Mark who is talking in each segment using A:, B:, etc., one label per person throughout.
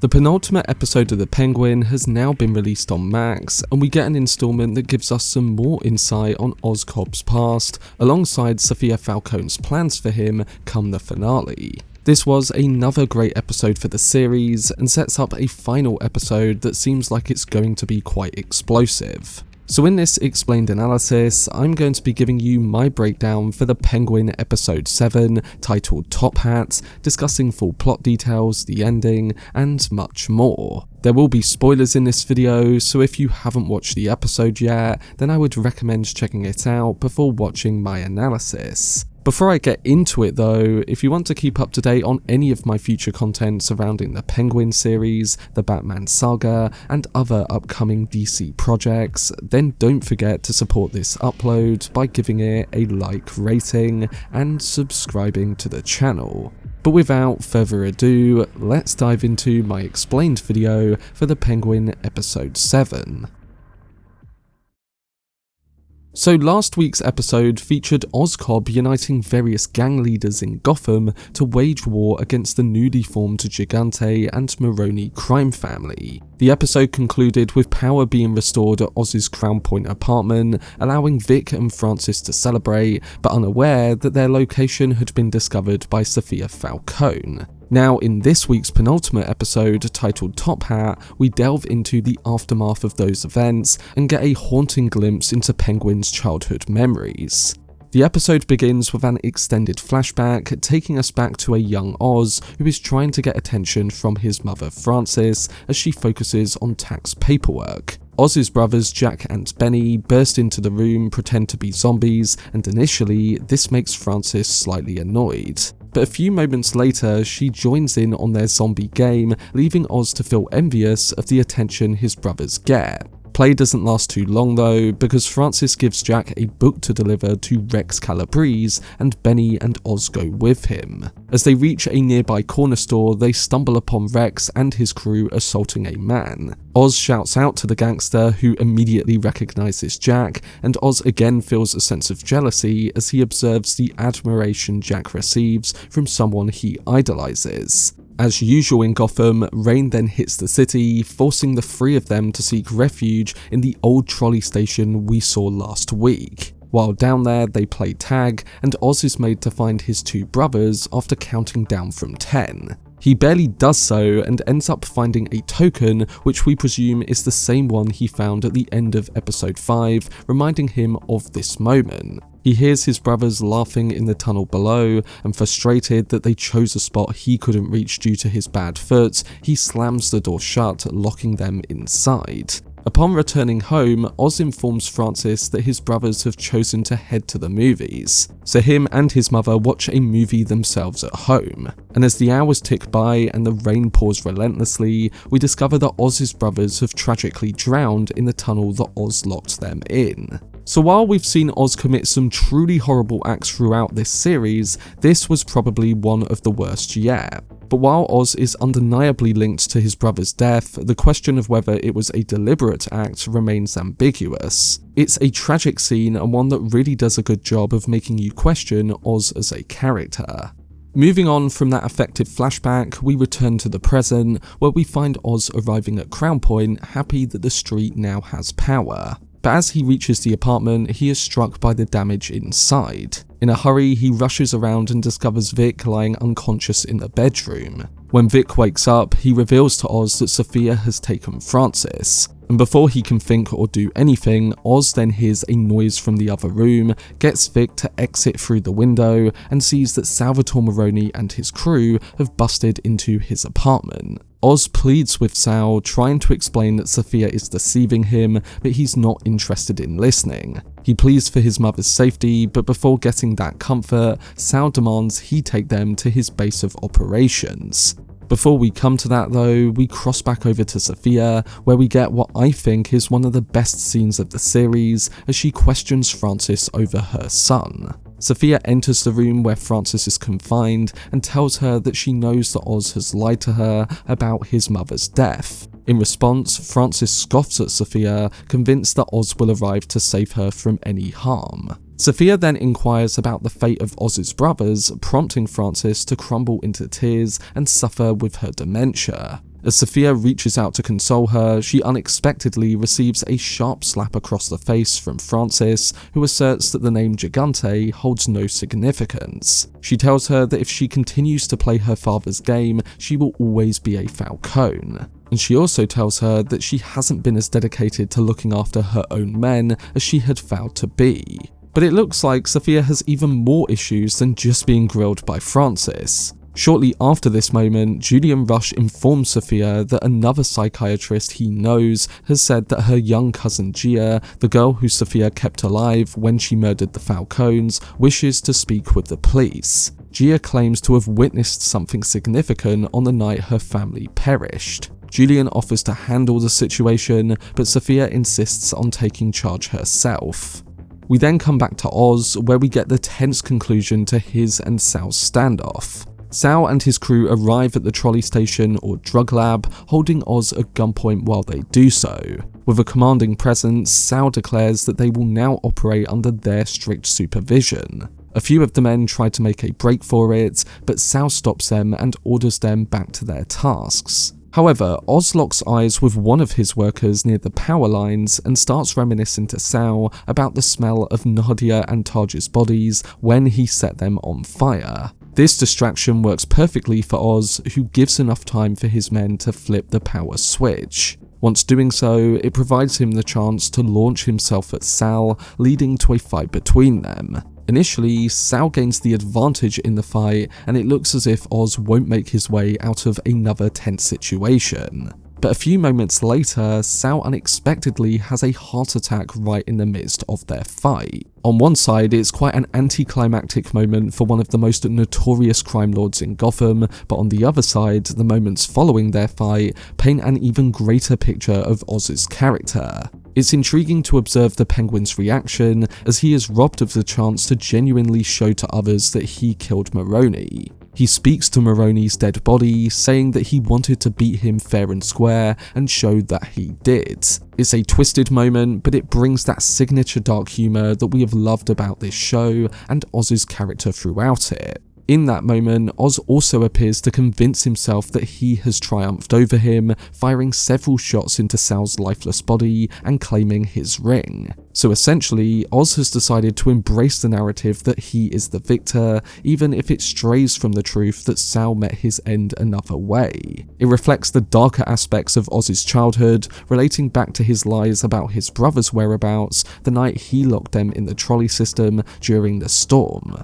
A: The penultimate episode of The Penguin has now been released on Max, and we get an installment that gives us some more insight on Oz Cobb's past, alongside Sofia Falcone's plans for him come the finale. This was another great episode for the series, and sets up a final episode that seems like it's going to be quite explosive. So in this explained analysis, I'm going to be giving you my breakdown for The Penguin episode 7, titled Top Hat, discussing full plot details, the ending, and much more. There will be spoilers in this video, so if you haven't watched the episode yet, then I would recommend checking it out before watching my analysis. Before I get into it though, if you want to keep up to date on any of my future content surrounding the Penguin series, the Batman saga, and other upcoming DC projects, then don't forget to support this upload by giving it a like rating and subscribing to the channel. But without further ado, let's dive into my explained video for The Penguin episode 7. So last week's episode featured Oz Cobb uniting various gang leaders in Gotham to wage war against the newly formed Gigante and Maroni crime family. The episode concluded with power being restored at Oz's Crown Point apartment, allowing Vic and Francis to celebrate, but unaware that their location had been discovered by Sofia Falcone. Now, in this week's penultimate episode, titled Top Hat, we delve into the aftermath of those events and get a haunting glimpse into Penguin's childhood memories. The episode begins with an extended flashback, taking us back to a young Oz who is trying to get attention from his mother Francis as she focuses on tax paperwork. Oz's brothers Jack and Benny burst into the room, pretend to be zombies, and initially this makes Francis slightly annoyed. But a few moments later, she joins in on their zombie game, leaving Oz to feel envious of the attention his brothers get. Play doesn't last too long though, because Francis gives Jack a book to deliver to Rex Calabrese, and Benny and Oz go with him. As they reach a nearby corner store, they stumble upon Rex and his crew assaulting a man. Oz shouts out to the gangster, who immediately recognizes Jack, and Oz again feels a sense of jealousy as he observes the admiration Jack receives from someone he idolizes. As usual in Gotham, rain then hits the city, forcing the three of them to seek refuge in the old trolley station we saw last week. While down there, they play tag, and Oz is made to find his two brothers after counting down from 10. He barely does so and ends up finding a token, which we presume is the same one he found at the end of episode 5, reminding him of this moment. He hears his brothers laughing in the tunnel below, and frustrated that they chose a spot he couldn't reach due to his bad foot, he slams the door shut, locking them inside. Upon returning home, Oz informs Francis that his brothers have chosen to head to the movies, so him and his mother watch a movie themselves at home. And as the hours tick by and the rain pours relentlessly, we discover that Oz's brothers have tragically drowned in the tunnel that Oz locked them in. So while we've seen Oz commit some truly horrible acts throughout this series, this was probably one of the worst yet. But while Oz is undeniably linked to his brother's death, the question of whether it was a deliberate act remains ambiguous. It's a tragic scene, and one that really does a good job of making you question Oz as a character. Moving on from that effective flashback, we return to the present, where we find Oz arriving at Crown Point, happy that the street now has power. But as he reaches the apartment, he is struck by the damage inside. In a hurry, he rushes around and discovers Vic lying unconscious in the bedroom. When Vic wakes up, he reveals to Oz that Sofia has taken Francis. And before he can think or do anything, Oz then hears a noise from the other room, gets Vic to exit through the window, and sees that Salvatore Maroni and his crew have busted into his apartment. Oz pleads with Sal, trying to explain that Sofia is deceiving him, but he's not interested in listening. He pleads for his mother's safety, but before getting that comfort, Sal demands he take them to his base of operations. Before we come to that though, we cross back over to Sofia, where we get what I think is one of the best scenes of the series, as she questions Francis over her son. Sofia enters the room where Francis is confined and tells her that she knows that Oz has lied to her about his mother's death. In response, Francis scoffs at Sofia, convinced that Oz will arrive to save her from any harm. Sofia then inquires about the fate of Oz's brothers, prompting Francis to crumble into tears and suffer with her dementia. As Sofia reaches out to console her, she unexpectedly receives a sharp slap across the face from Francis, who asserts that the name Gigante holds no significance. She tells her that if she continues to play her father's game, she will always be a Falcone. And she also tells her that she hasn't been as dedicated to looking after her own men as she had vowed to be. But it looks like Sofia has even more issues than just being grilled by Francis. Shortly after this moment, Julian Rush informs Sofia that another psychiatrist he knows has said that her young cousin Gia, the girl who Sofia kept alive when she murdered the Falcones, wishes to speak with the police. Gia claims to have witnessed something significant on the night her family perished. Julian offers to handle the situation, but Sofia insists on taking charge herself. We then come back to Oz, where we get the tense conclusion to his and Sal's standoff. Sal and his crew arrive at the trolley station or drug lab, holding Oz at gunpoint while they do so. With a commanding presence, Sal declares that they will now operate under their strict supervision. A few of the men try to make a break for it, but Sal stops them and orders them back to their tasks. However, Oz locks eyes with one of his workers near the power lines and starts reminiscing to Sal about the smell of Nadia and Taj's bodies when he set them on fire. This distraction works perfectly for Oz, who gives enough time for his men to flip the power switch. Once doing so, it provides him the chance to launch himself at Sal, leading to a fight between them. Initially, Sal gains the advantage in the fight, and it looks as if Oz won't make his way out of another tense situation. But a few moments later, Sal unexpectedly has a heart attack right in the midst of their fight. On one side, it's quite an anticlimactic moment for one of the most notorious crime lords in Gotham, but on the other side, the moments following their fight paint an even greater picture of Oz's character. It's intriguing to observe the Penguin's reaction, as he is robbed of the chance to genuinely show to others that he killed Maroni. He speaks to Maroni's dead body, saying that he wanted to beat him fair and square, and showed that he did. It's a twisted moment, but it brings that signature dark humour that we have loved about this show, and Oz's character throughout it. In that moment, Oz also appears to convince himself that he has triumphed over him, firing several shots into Sal's lifeless body and claiming his ring. So essentially, Oz has decided to embrace the narrative that he is the victor, even if it strays from the truth that Sal met his end another way. It reflects the darker aspects of Oz's childhood, relating back to his lies about his brother's whereabouts the night he locked them in the trolley system during the storm.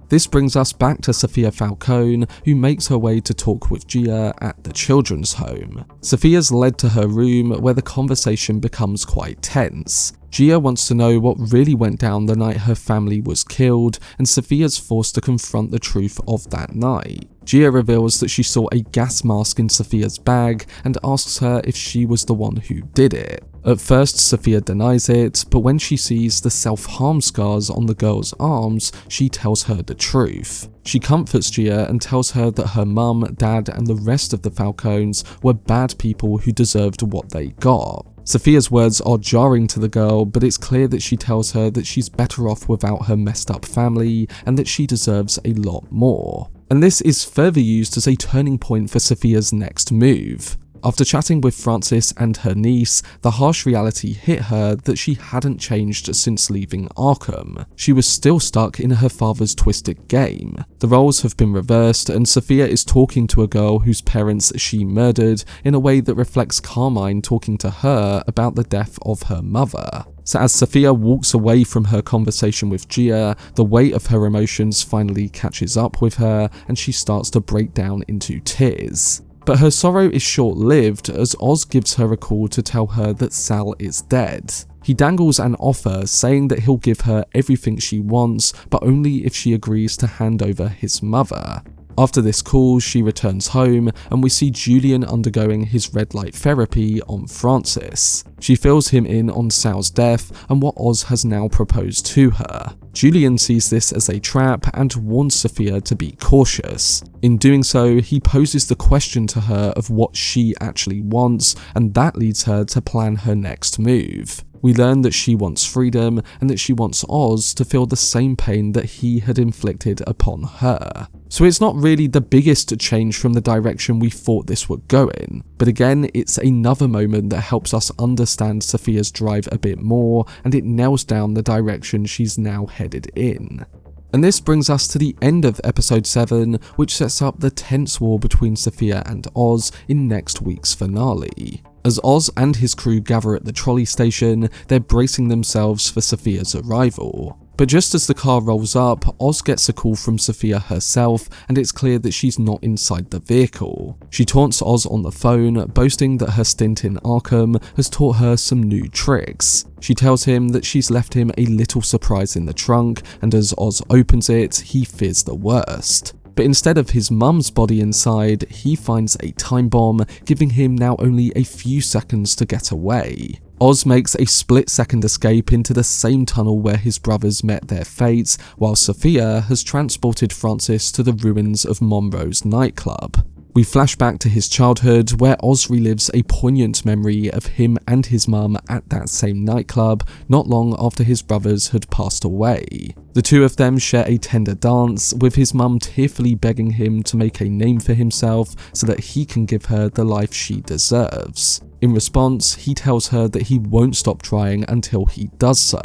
A: This brings us back to Sofia Falcone, who makes her way to talk with Gia at the children's home. Sofia's led to her room, where the conversation becomes quite tense. Gia wants to know what really went down the night her family was killed, and Sofia's forced to confront the truth of that night. Gia reveals that she saw a gas mask in Sofia's bag and asks her if she was the one who did it. At first, Sofia denies it, but when she sees the self-harm scars on the girl's arms, she tells her the truth. She comforts Gia and tells her that her mum, dad, and the rest of the Falcones were bad people who deserved what they got. Sofia's words are jarring to the girl, but it's clear that she tells her that she's better off without her messed up family and that she deserves a lot more. And this is further used as a turning point for Sofia's next move. After chatting with Francis and her niece, the harsh reality hit her that she hadn't changed since leaving Arkham. She was still stuck in her father's twisted game. The roles have been reversed, and Sofia is talking to a girl whose parents she murdered in a way that reflects Carmine talking to her about the death of her mother. So as Sofia walks away from her conversation with Gia, the weight of her emotions finally catches up with her, and she starts to break down into tears. But her sorrow is short-lived, as Oz gives her a call to tell her that Sal is dead. He dangles an offer, saying that he'll give her everything she wants, but only if she agrees to hand over his mother. After this call, she returns home and we see Julian undergoing his red light therapy on Francis. She fills him in on Sal's death and what Oz has now proposed to her. Julian sees this as a trap and warns Sofia to be cautious. In doing so, he poses the question to her of what she actually wants, and that leads her to plan her next move. We learn that she wants freedom and that she wants Oz to feel the same pain that he had inflicted upon her. So it's not really the biggest change from the direction we thought this would go in, but again, it's another moment that helps us understand Sofia's drive a bit more, and it nails down the direction she's now headed in. And this brings us to the end of episode 7, which sets up the tense war between Sofia and Oz in next week's finale. As Oz and his crew gather at the trolley station, they're bracing themselves for Sofia's arrival. But just as the car rolls up, Oz gets a call from Sofia herself, and it's clear that she's not inside the vehicle. She taunts Oz on the phone, boasting that her stint in Arkham has taught her some new tricks. She tells him that she's left him a little surprise in the trunk, and as Oz opens it, he fears the worst. But instead of his mum's body inside, he finds a time bomb, giving him now only a few seconds to get away. Oz makes a split-second escape into the same tunnel where his brothers met their fates, while Sofia has transported Francis to the ruins of Monroe's nightclub. We flash back to his childhood, where Oz relives a poignant memory of him and his mum at that same nightclub, not long after his brothers had passed away. The two of them share a tender dance, with his mum tearfully begging him to make a name for himself so that he can give her the life she deserves. In response, he tells her that he won't stop trying until he does so.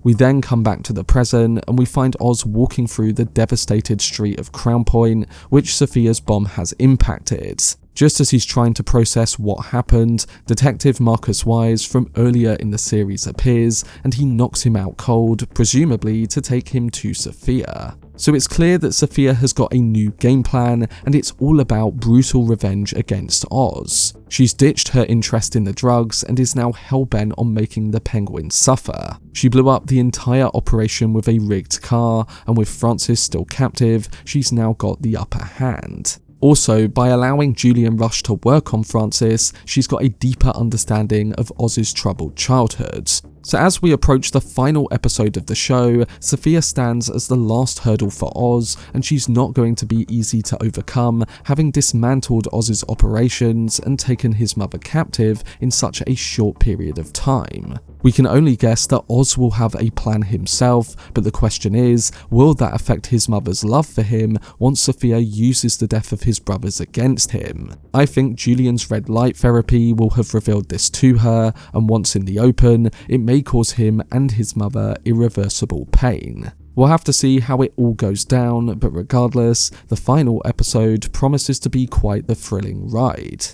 A: We then come back to the present and we find Oz walking through the devastated street of Crown Point, which Sofia's bomb has impacted. Just as he's trying to process what happened, Detective Marcus Wise from earlier in the series appears and he knocks him out cold, presumably to take him to Sofia. So it's clear that Sofia has got a new game plan and it's all about brutal revenge against Oz. She's ditched her interest in the drugs and is now hell-bent on making the Penguin suffer. She blew up the entire operation with a rigged car, and with Francis still captive, she's now got the upper hand. Also, by allowing Julian Rush to work on Francis, she's got a deeper understanding of Oz's troubled childhood. So as we approach the final episode of the show, Sofia stands as the last hurdle for Oz, and she's not going to be easy to overcome, having dismantled Oz's operations and taken his mother captive in such a short period of time. We can only guess that Oz will have a plan himself, but the question is, will that affect his mother's love for him once Sofia uses the death of his brothers against him? I think Julian's red light therapy will have revealed this to her, and once in the open, it may cause him and his mother irreversible pain. We'll have to see how it all goes down, but regardless, the final episode promises to be quite the thrilling ride.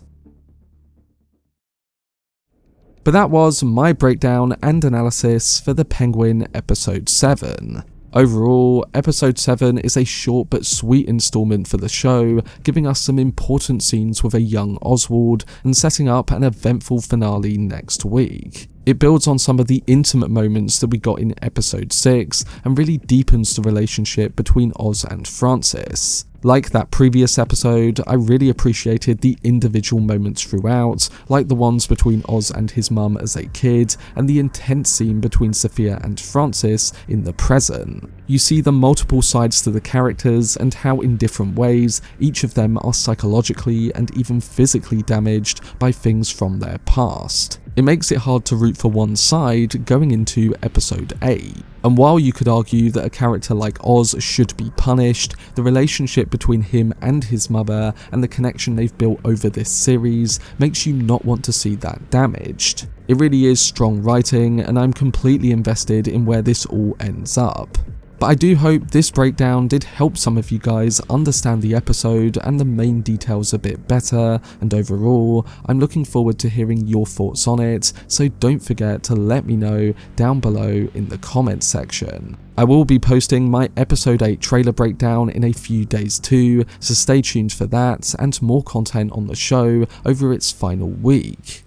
A: But that was my breakdown and analysis for The Penguin Episode 7. Overall, Episode 7 is a short but sweet installment for the show, giving us some important scenes with a young Oswald and setting up an eventful finale next week. It builds on some of the intimate moments that we got in Episode 6 and really deepens the relationship between Oz and Francis. Like that previous episode, I really appreciated the individual moments throughout, like the ones between Oz and his mum as a kid, and the intense scene between Sofia and Francis in the present. You see the multiple sides to the characters and how in different ways each of them are psychologically and even physically damaged by things from their past. It makes it hard to root for one side going into Episode 8. And while you could argue that a character like Oz should be punished, the relationship between him and his mother and the connection they've built over this series makes you not want to see that damaged. It really is strong writing, and I'm completely invested in where this all ends up. But I do hope this breakdown did help some of you guys understand the episode and the main details a bit better, and overall, I'm looking forward to hearing your thoughts on it, so don't forget to let me know down below in the comments section. I will be posting my Episode 8 trailer breakdown in a few days too, so stay tuned for that and more content on the show over its final week.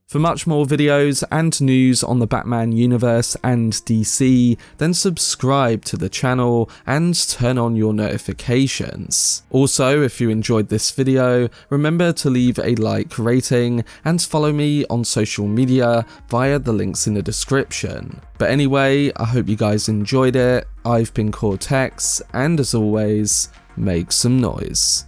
A: For much more videos and news on the Batman universe and DC, then subscribe to the channel and turn on your notifications. Also, if you enjoyed this video, remember to leave a like, rating, and follow me on social media via the links in the description. But anyway, I hope you guys enjoyed it. I've been Cortex, and as always, make some noise.